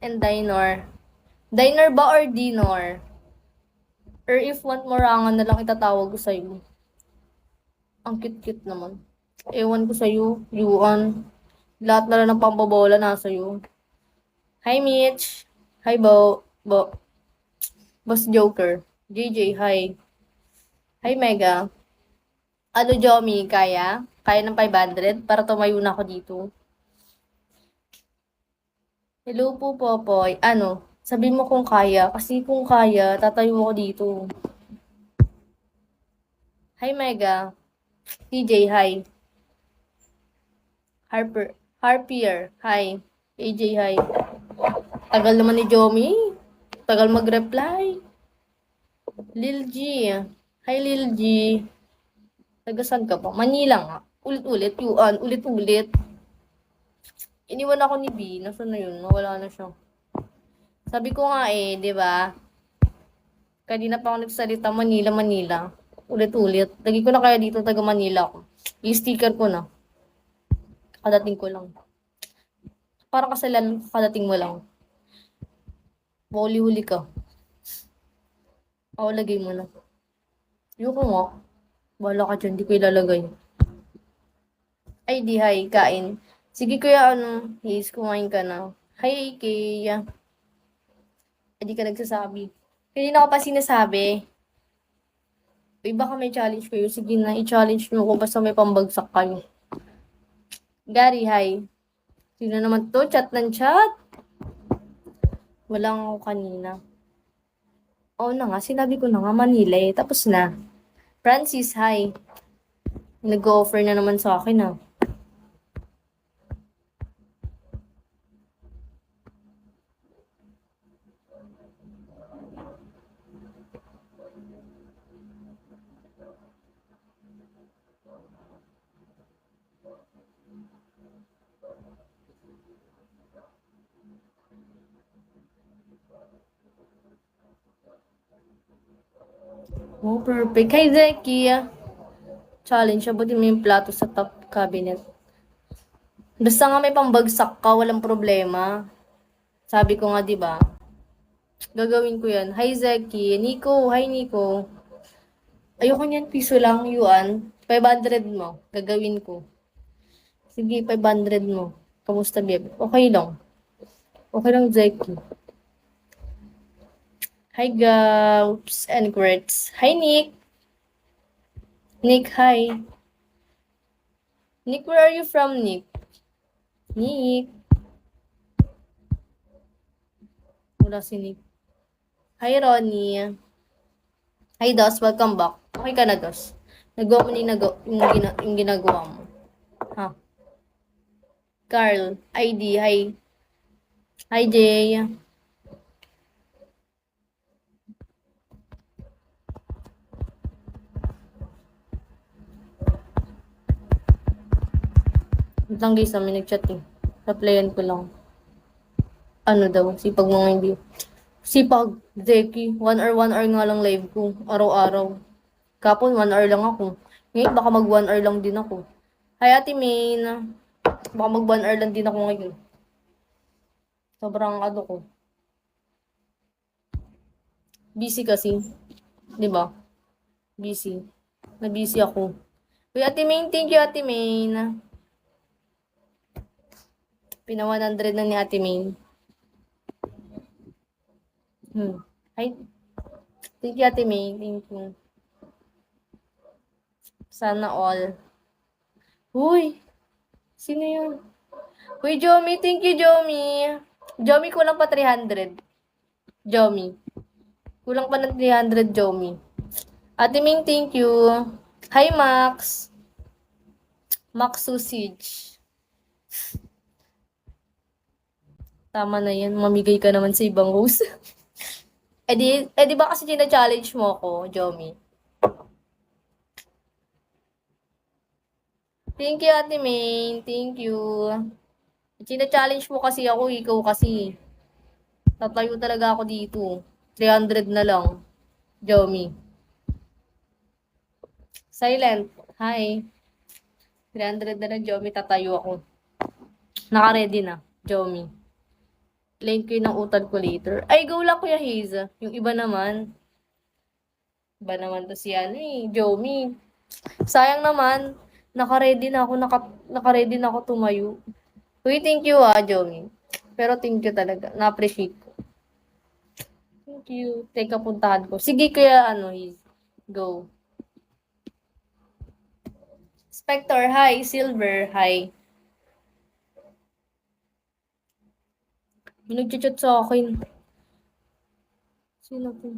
and Dinor. Dinor ba or Dinor? Or if want morangan na lang itatawag ko sa'yo. Ang cute-cute naman. Ewan ko sa'yo, Yuan. Lahat na lang ng pambabola nasa iyo. Hi, Mitch. Hi, Boss Joker. JJ, hi. Hi, Mega. Ano, Jomi, kaya? Kaya ng 500 para tumayo na ako dito. Hello po, Popoy. Ano, sabi mo kung kaya. Kasi kung kaya, tatayo ako dito. Hi, Mega. TJ, hi. Harpier, hi. AJ, hi. Tagal naman ni Jomi. Tagal mag-reply. Lil G. Hi, Lil G. Tagasan ka ba? Manila nga. Ulit-ulit, yuan. Ulit-ulit. Iniwan ako ni B. Nasaan na yun? Nawala na siya. Sabi ko nga eh, di ba? Kanina pa ako nagsalita, Manila, Manila. Ulit-ulit. Lagi ko na kaya dito, taga Manila ako. I-sticker ko na. Kadating ko lang. Parang kasalan, kadating mo lang. Huli-huli ka. Ako, lagay mo na. Ayoko nga. Bahala ka dyan, di ko ilalagay. Ay, di, hi, kain. Sige kuya, Haze, kumain ka na. Hi, Kaya. Hindi ka nagsasabi. Kanina ko pa sinasabi. Uy, baka may challenge kayo. Sige na, i-challenge nyo ko basta may pambagsak kayo. Gary, hi. Sino naman to? Chat ng chat? Walang ako kanina. Oo na nga, sinabi ko na nga Manila eh. Tapos na. Francis, hi. Nag-offer na naman sa akin ah. Oh, perfect. Hi, Zeki. Challenge, abutin mo yung plato sa top cabinet. Basta nga may pambagsak ka, walang problema. Sabi ko nga, di ba? Gagawin ko yan. Hi, Zeki. Nico, hi, Nico. Ayoko niyan, piso lang, yuan. 500 mo. Gagawin ko. Sige, 500 mo. Kamusta, babe? Okay lang. Okay lang, Zeki. Hi, Gaups and Grits. Hi, Nick. Nick, hi. Nick, where are you from, Nick? Nick. Wala si Nick. Hi, Ronnie. Hi, Dos. Welcome back. Okay ka na, Dos? Nagawa mo yung ginagawa mo. Ha? Carl. ID. Hi. Hi, Jay. Wait lang guys, may nag-chat eh. Replyan ko lang. Ano daw? Sipag mga hindi. Sipag, Zeki. 1 hour nga lang live ko. Araw-araw. Kapon, 1 hour lang ako. Ngayon, baka mag 1 hour lang din ako. Hi, Ate Main. Baka mag 1 hour lang din ako ngayon. Sobrang ano ko. Busy kasi. 'Di ba? Busy. Na-busy ako. Uy, Ate Main, thank you, Ate Main. Pina 100 na ni Ate Main. Hi. Thank you, Ate Main. Thank you. Sana all. Uy, sino yun? Uy, Jomi, thank you, Jomi. Jomi, kulang pa 300. Jomi. Kulang pa ng 300, Jomi. Ate Ming, thank you. Hi, Max. Max Sausage. Tama na yan. Mamigay ka naman sa ibang host. di ba kasi tina-challenge mo ako, Jomi? Thank you, Ate Main. Thank you. Tina-challenge mo kasi ako, ikaw kasi. Tatayo talaga ako dito. 300 na lang. Jomi. Silent. Hi. 300 na lang, Jomi. Tatayo ako. Naka-ready na, Jomi. Link ko ng utad ko later. Ay, go lang Kuya Haze. Yung iba naman. Iba naman to si ano Jomi. Sayang naman. Naka-ready na ako, naka-ready na ako tumayo. Uy, thank you Jomi. Pero thank you talaga. Na-appreciate ko. Thank you. Teka, puntahan ko. Sige, Kuya Haze. Go. Spector, hi. Silver, hi. May nag-chat sa akin. Sino po?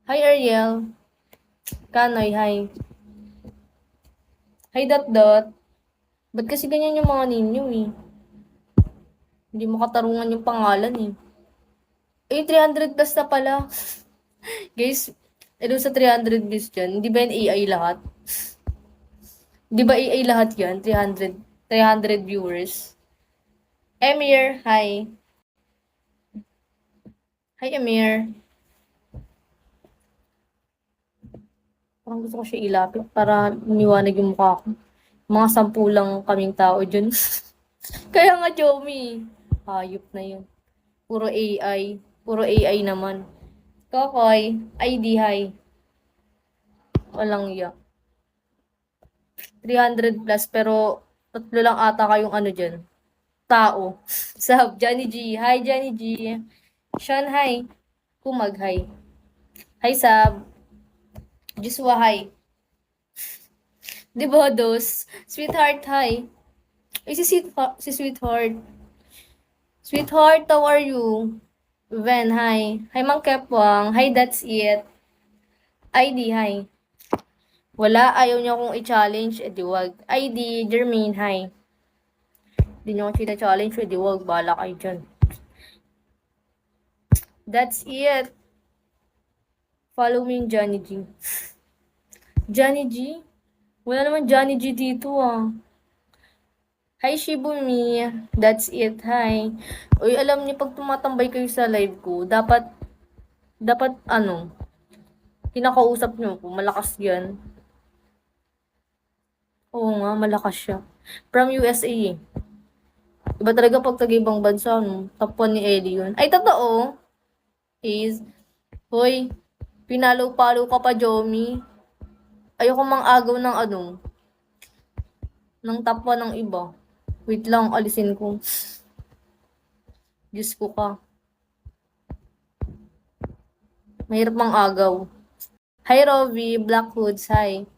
Hi, Ariel. Kanoy, hi. Hi, Dot Dot. Ba't kasi ganyan yung mga ninyo Hindi mo katarungan yung pangalan Eh, 300 plus na pala. Guys, doon sa 300 views dyan, di ba yung AI lahat? Di ba AI lahat yan? 300 viewers. Emir, hi. Hi, Emir. Parang gusto ko siya ilapit para maniwanag yung mukha ko. Mga 10 lang kaming tao dyan. Kaya nga, Jomi. Hayop na yun. Puro AI. Puro AI naman. Kokoy, ID, hi. Walang iya. 300 plus, pero 3 lang ata kayong ano dyan. Tao. Sab, Johnny G. Hi, Johnny G. Sean, hi. Kumag, hi. Hi, Sab. Joshua, hi. Devodos. Sweetheart, hi. Ay, si Sweetheart. Sweetheart, how are you? Ven, hi. Hi, Mang Kepwang. Hi, that's it. ID, hi. Wala, ayaw niya akong i-challenge, edi wag. ID, Jermaine, hi. Hindi niyo ako challenge, edi wag. Bahala kayo dyan. That's it. Follow me yung Johnny G. Johnny G? Wala naman Johnny G dito Hi, Shibumi. That's it. Hi. Uy, alam niyo, pag tumatambay kayo sa live ko, dapat, kinakausap niyo ko. Malakas yan. Oo nga, malakas siya. From USA Iba talaga pag taga-ibang bansa, Top 1 ni Ellie yun. Ay, totoo. Is, hoy, pinalo-palo ka pa, Jomi. Ayoko mang agaw ng ng top 1 ng iba. Wait lang, alisin ko. Diyos ko ka. Mahirap mang agaw. Hi, Rovi. Black Hoods. Hi.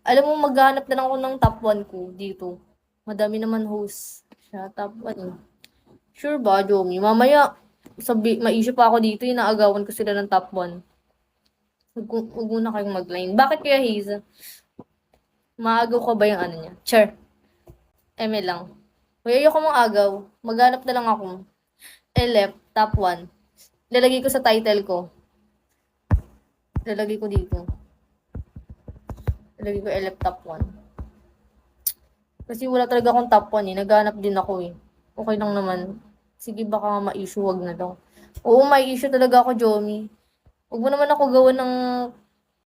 Alam mo, maghanap na lang ako ng top 1 ko dito. Madami naman host. Siya, top 1 Sure ba, Jomi? Mamaya, maisip pa ako dito, inaagawan ko sila ng top 1. Huwag muna kayong mag-line. Bakit kaya, Haze? Maagaw ko ba yung ano niya? Sure. Eme lang. Hoy, ayoko mong agaw. Maghanap na lang ako. Elep, top 1. Lalagay ko sa title ko. Lalagay ko dito. Lalagay ko Elep top 1. Kasi wala talaga akong top 1 Naghanap din ako Okay lang naman. Sige, baka ma-issue, wag na daw. Oo, may issue talaga ako, Jomi. Huwag mo naman ako gawa ng